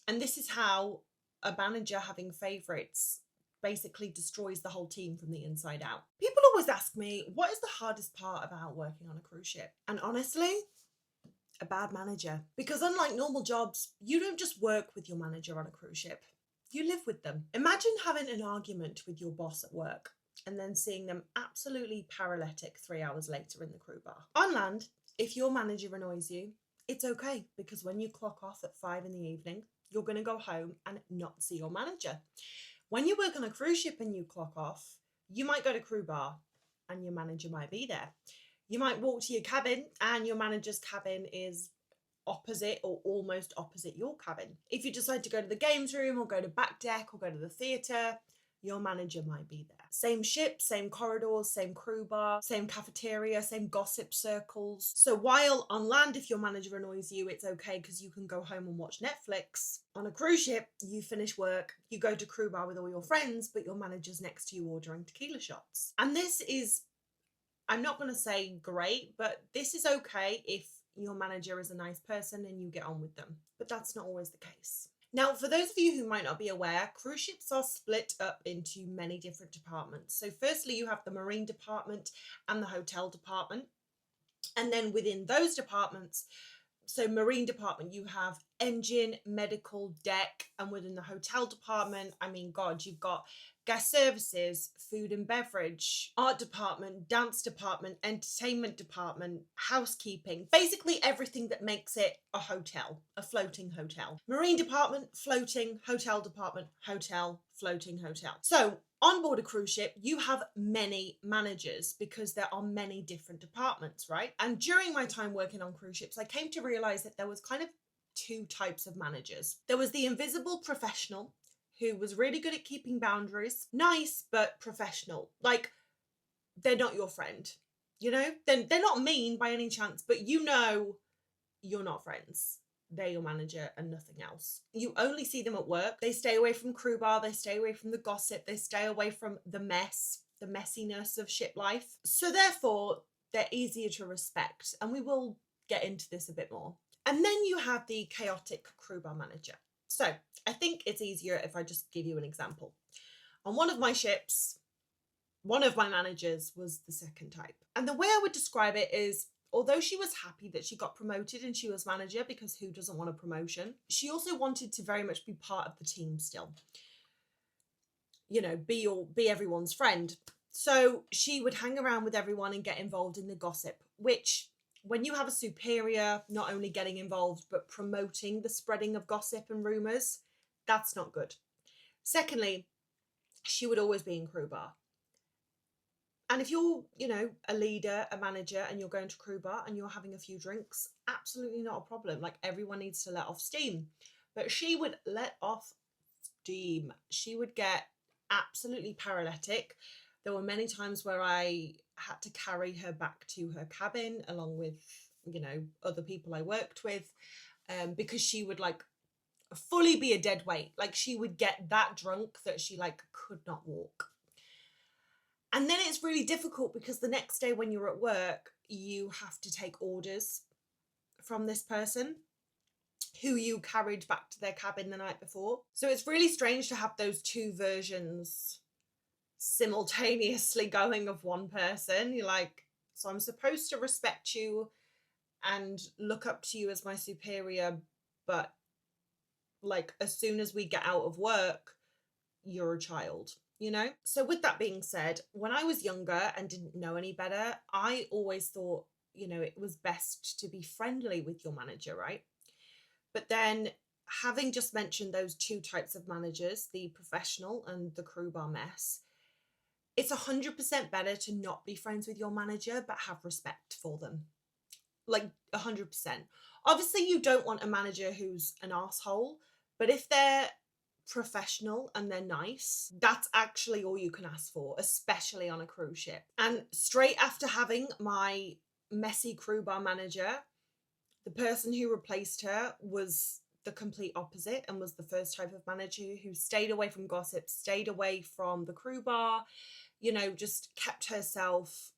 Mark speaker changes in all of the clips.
Speaker 1: And this is how a manager having favourites basically destroys the whole team from the inside out. People always ask me, what is the hardest part about working on a cruise ship? And honestly, a bad manager. Because unlike normal jobs, you don't just work with your manager on a cruise ship, you live with them. Imagine having an argument with your boss at work and then seeing them absolutely paralytic 3 hours later in the crew bar. On land, if your manager annoys you, it's okay, because when you clock off at 5 in the evening, you're going to go home and not see your manager. When you work on a cruise ship and you clock off, you might go to crew bar and your manager might be there. You might walk to your cabin and your manager's cabin is opposite or almost opposite your cabin. If you decide to go to the games room or go to back deck or go to the theatre, your manager might be there. Same ship, same corridors, same crew bar, same cafeteria, same gossip circles. So while on land, if your manager annoys you, it's okay because you can go home and watch Netflix. On a cruise ship, you finish work, you go to crew bar with all your friends, but your manager's next to you ordering tequila shots. And this is, I'm not going to say great, but this is okay if your manager is a nice person and you get on with them. But that's not always the case. Now, for those of you who might not be aware, cruise ships are split up into many different departments. So firstly, you have the marine department and the hotel department. And then within those departments, so marine department, you have engine, medical, deck, and within the hotel department, I mean, God, you've got guest services, food and beverage, art department, dance department, entertainment department, housekeeping, basically everything that makes it a hotel, a floating hotel. Marine department, floating, hotel department, hotel, floating hotel. So on board a cruise ship, you have many managers because there are many different departments, right? And during my time working on cruise ships, I came to realize that there was kind of two types of managers. There was the invisible professional, who was really good at keeping boundaries, nice, but professional. Like, they're not your friend, you know? They're not mean by any chance, but you know you're not friends. They're your manager and nothing else. You only see them at work. They stay away from crew bar, they stay away from the gossip, they stay away from the mess, the messiness of ship life. So therefore, they're easier to respect. And we will get into this a bit more. And then you have the chaotic crew bar manager. So I think it's easier if I just give you an example. On one of my ships, one of my managers was the second type. And the way I would describe it is, although she was happy that she got promoted and she was manager, because who doesn't want a promotion, she also wanted to very much be part of the team still. You know, be everyone's friend. So she would hang around with everyone and get involved in the gossip, which when you have a superior not only getting involved but promoting the spreading of gossip and rumours, that's not good. Secondly, she would always be in crew bar. And if you're, you know, a leader, a manager, and you're going to crew bar and you're having a few drinks, absolutely not a problem. Like, everyone needs to let off steam. But she would let off steam. She would get absolutely paralytic. There were many times where I had to carry her back to her cabin along with, you know, other people I worked with, because she would like fully be a dead weight. Like, she would get that drunk that she like could not walk. And then it's really difficult because the next day when you're at work, you have to take orders from this person who you carried back to their cabin the night before. So it's really strange to have those two versions simultaneously going of one person. You're like, so I'm supposed to respect you and look up to you as my superior, but like, as soon as we get out of work, you're a child, you know? So with that being said, when I was younger and didn't know any better, I always thought, you know, it was best to be friendly with your manager, right? But then, having just mentioned those two types of managers, the professional and the crew bar mess, it's 100% better to not be friends with your manager, but have respect for them. Like, 100%. Obviously, you don't want a manager who's an asshole, but if they're professional and they're nice, that's actually all you can ask for, especially on a cruise ship. And straight after having my messy crew bar manager, the person who replaced her was the complete opposite and was the first type of manager who stayed away from gossip, stayed away from the crew bar, you know, just kept herself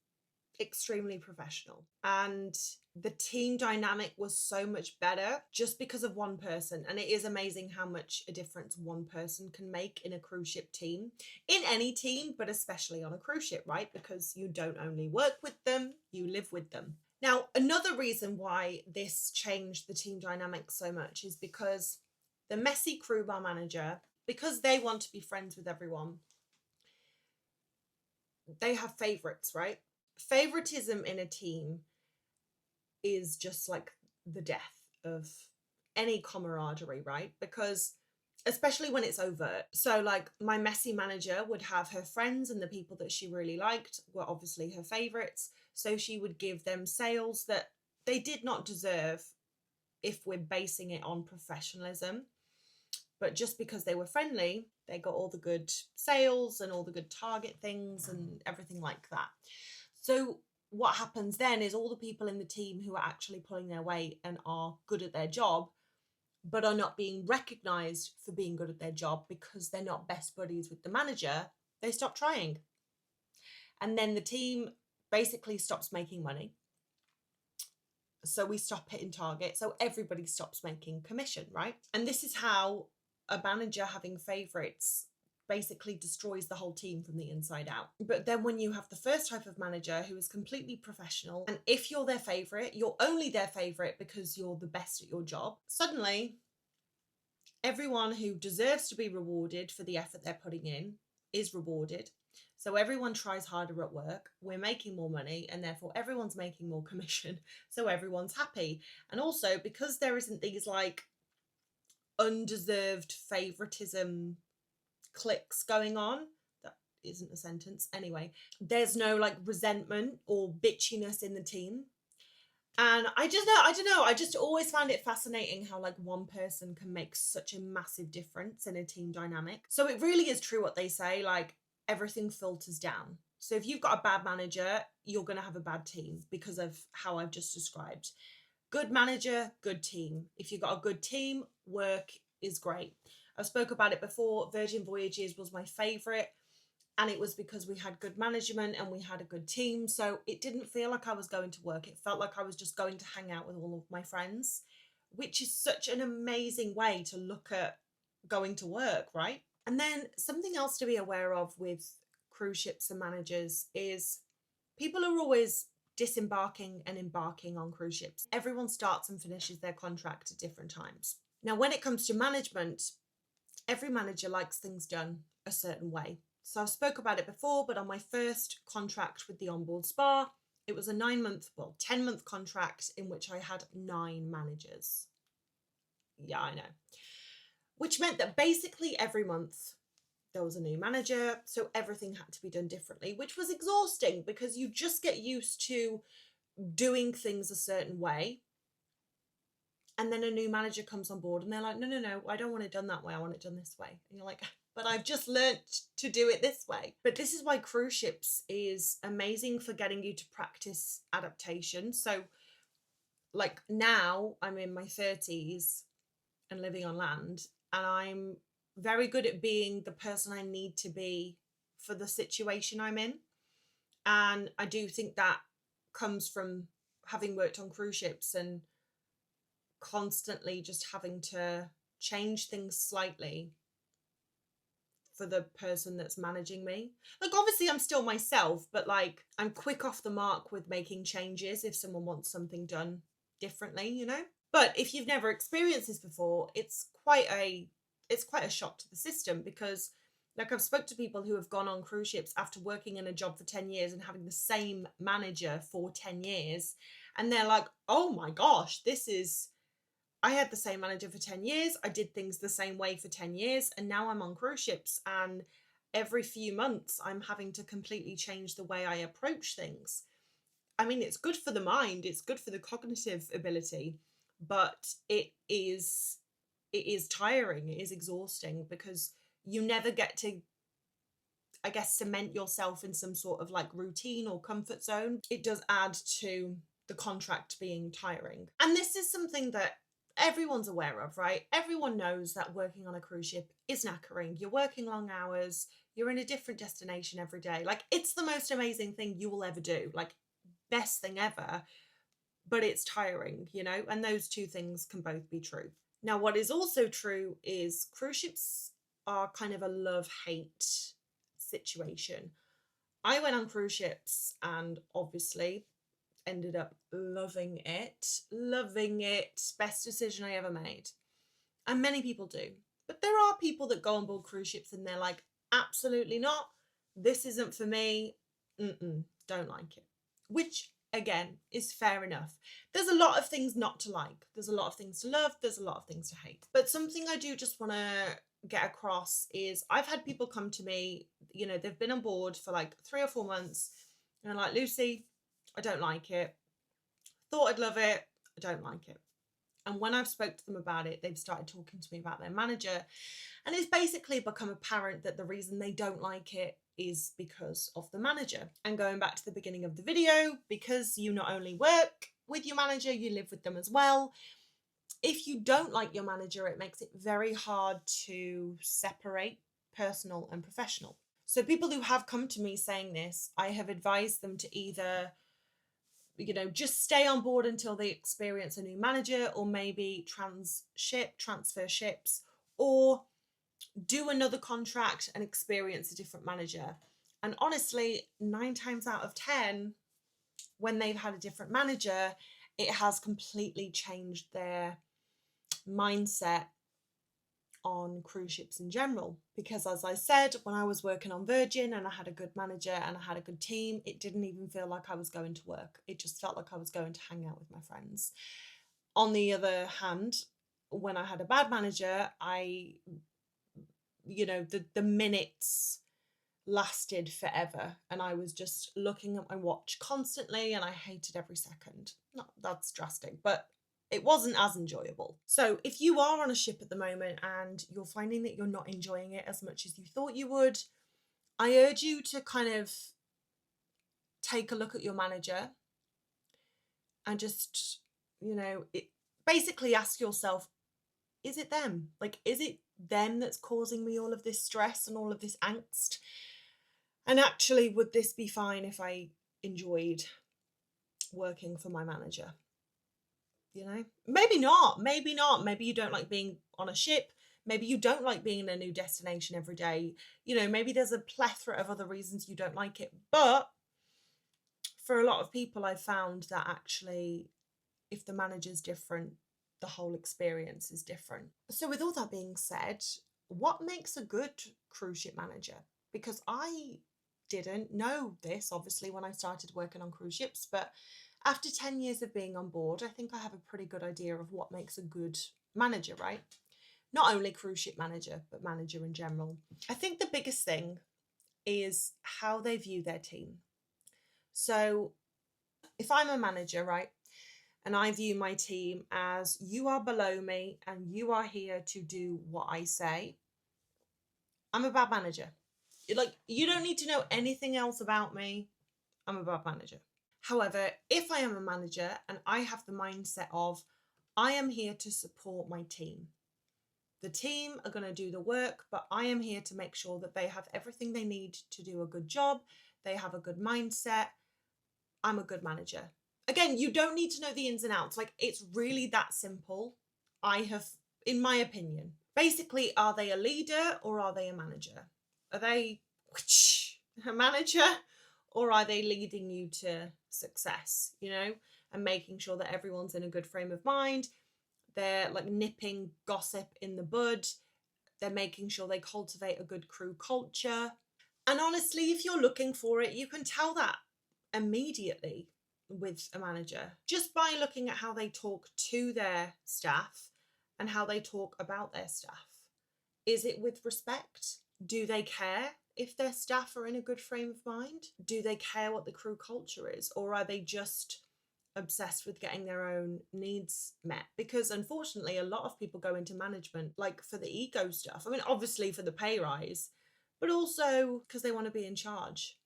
Speaker 1: extremely professional, and the team dynamic was so much better just because of one person. And it is amazing how much a difference one person can make in a cruise ship team, in any team, but especially on a cruise ship, right? Because you don't only work with them, you live with them. Now, another reason why this changed the team dynamic so much is because the messy crew bar manager, because they want to be friends with everyone, they have favorites, right? Favoritism in a team is just like the death of any camaraderie, right? Because especially when it's overt. So like my messy manager would have her friends, and the people that she really liked were obviously her favorites. So she would give them sales that they did not deserve if we're basing it on professionalism. But just because they were friendly, they got all the good sales and all the good target things and everything like that. So what happens then is all the people in the team who are actually pulling their weight and are good at their job, but are not being recognized for being good at their job because they're not best buddies with the manager, they stop trying. And then the team basically stops making money. So we stop hitting target. So everybody stops making commission, right? And this is how a manager having favorites basically destroys the whole team from the inside out. But then when you have the first type of manager who is completely professional, and if you're their favorite, you're only their favorite because you're the best at your job, suddenly everyone who deserves to be rewarded for the effort they're putting in is rewarded. So everyone tries harder at work, we're making more money, and therefore everyone's making more commission, so everyone's happy. And also because there isn't these like undeserved favoritism clicks going on, that isn't a sentence anyway, there's no like resentment or bitchiness in the team. And I don't know, I just always find it fascinating how like one person can make such a massive difference in a team dynamic. So it really is true what they say, like everything filters down. So if you've got a bad manager, you're going to have a bad team because of how I've just described. Good manager, good team. If you've got a good team, work is great. I've spoke about it before. Virgin Voyages was my favorite, and it was because we had good management and we had a good team. So it didn't feel like I was going to work. It felt like I was just going to hang out with all of my friends, which is such an amazing way to look at going to work, right? And then something else to be aware of with cruise ships and managers is people are always disembarking and embarking on cruise ships. Everyone starts and finishes their contract at different times. Now, when it comes to management, every manager likes things done a certain way. So I've spoke about it before, but on my first contract with the onboard spa, it was a 10-month contract in which I had 9 managers. Yeah, I know. Which meant that basically every month there was a new manager, so everything had to be done differently, which was exhausting because you just get used to doing things a certain way. And then a new manager comes on board and they're like, no, I don't want it done that way. I want it done this way. And you're like, but I've just learnt to do it this way. But this is why cruise ships is amazing for getting you to practice adaptation. So like now I'm in my 30s and living on land, and I'm very good at being the person I need to be for the situation I'm in. And I do think that comes from having worked on cruise ships and constantly just having to change things slightly for the person that's managing me. Like obviously I'm still myself, but like I'm quick off the mark with making changes if someone wants something done differently, you know? But if you've never experienced this before, it's quite a shock to the system, because like I've spoke to people who have gone on cruise ships after working in a job for 10 years and having the same manager for 10 years. And they're like, oh my gosh, I had the same manager for 10 years. I did things the same way for 10 years. And now I'm on cruise ships, and every few months I'm having to completely change the way I approach things. I mean, it's good for the mind. It's good for the cognitive ability, but it is tiring. It is exhausting because you never get to, I guess, cement yourself in some sort of like routine or comfort zone. It does add to the contract being tiring. And this is something that everyone's aware of, right? Everyone knows that working on a cruise ship is knackering. You're working long hours. You're in a different destination every day. Like, it's the most amazing thing you will ever do. Like, best thing ever, but it's tiring, you know, and those two things can both be true. Now, what is also true is cruise ships are kind of a love-hate situation. I went on cruise ships and obviously ended up loving it. Loving it. Best decision I ever made. And many people do. But there are people that go on board cruise ships and they're like, absolutely not. This isn't for me. Don't like it. Which, again, is fair enough. There's a lot of things not to like. There's a lot of things to love. There's a lot of things to hate. But something I do just want to get across is I've had people come to me, you know, they've been on board for like 3 or 4 months and they're like, Lucy, I don't like it. Thought I'd love it. I don't like it. And when I've spoke to them about it, they've started talking to me about their manager. And it's basically become apparent that the reason they don't like it is because of the manager. And going back to the beginning of the video, because you not only work with your manager, you live with them as well. If you don't like your manager, it makes it very hard to separate personal and professional. So people who have come to me saying this, I have advised them to either, you know, just stay on board until they experience a new manager, or maybe transfer ships, or do another contract and experience a different manager. And honestly, 9 times out of 10, when they've had a different manager, it has completely changed their mindset on cruise ships in general. Because as I said, when I was working on Virgin and I had a good manager and I had a good team, it didn't even feel like I was going to work. It just felt like I was going to hang out with my friends. On the other hand, when I had a bad manager, the minutes lasted forever and I was just looking at my watch constantly and I hated every second. No, that's drastic, but it wasn't as enjoyable. So if you are on a ship at the moment and you're finding that you're not enjoying it as much as you thought you would, I urge you to kind of take a look at your manager and just, basically ask yourself, is it them? Like, is it them that's causing me all of this stress and all of this angst? And actually, would this be fine if I enjoyed working for my manager? Maybe not. Maybe you don't like being on a ship. Maybe you don't like being in a new destination every day. Maybe there's a plethora of other reasons you don't like it. But for a lot of people, I've found that actually, if the manager's different, the whole experience is different. So with all that being said, what makes a good cruise ship manager? Because I didn't know this, obviously, when I started working on cruise ships, but after 10 years of being on board, I think I have a pretty good idea of what makes a good manager, right? Not only cruise ship manager, but manager in general. I think the biggest thing is how they view their team. So if I'm a manager, right, and I view my team as, you are below me and you are here to do what I say, I'm a bad manager. You don't need to know anything else about me. I'm a bad manager. However, if I am a manager and I have the mindset of, I am here to support my team. The team are going to do the work, but I am here to make sure that they have everything they need to do a good job. They have a good mindset. I'm a good manager. Again, you don't need to know the ins and outs. It's really that simple. In my opinion, basically, are they a leader or are they a manager? Are they a manager, or are they leading you to success, and making sure that everyone's in a good frame of mind? They're nipping gossip in the bud. They're making sure they cultivate a good crew culture. And honestly, if you're looking for it, you can tell that immediately with a manager, just by looking at how they talk to their staff and how they talk about their staff. Is it with respect? Do they care if their staff are in a good frame of mind? Do they care what the crew culture is? Or are they just obsessed with getting their own needs met? Because unfortunately, a lot of people go into management for the ego stuff. I mean, obviously for the pay rise, but also because they want to be in charge,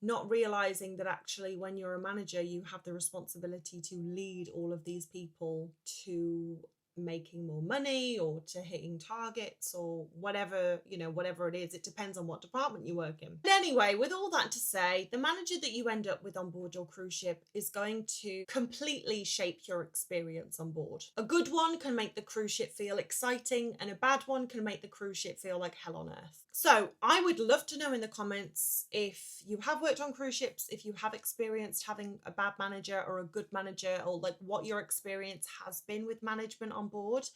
Speaker 1: not realizing that actually when you're a manager, you have the responsibility to lead all of these people to making more money or to hitting targets or whatever, whatever it is. It depends on what department you work in. But anyway, with all that to say, the manager that you end up with on board your cruise ship is going to completely shape your experience on board. A good one can make the cruise ship feel exciting, and a bad one can make the cruise ship feel like hell on earth. So I would love to know in the comments if you have worked on cruise ships, if you have experienced having a bad manager or a good manager, or like what your experience has been with management on board.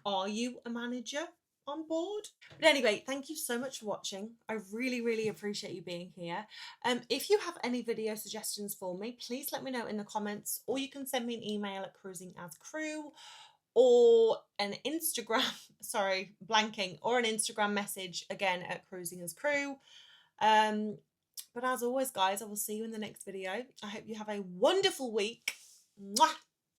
Speaker 1: Are you a manager on board? But anyway, thank you so much for watching. I really appreciate you being here. If you have any video suggestions for me, please let me know in the comments, or you can send me an email at cruisingascrew, or an Instagram, sorry, blanking, or an Instagram message again at cruisingascrew. But as always, guys, I will see you in the next video. I hope you have a wonderful week. Mwah!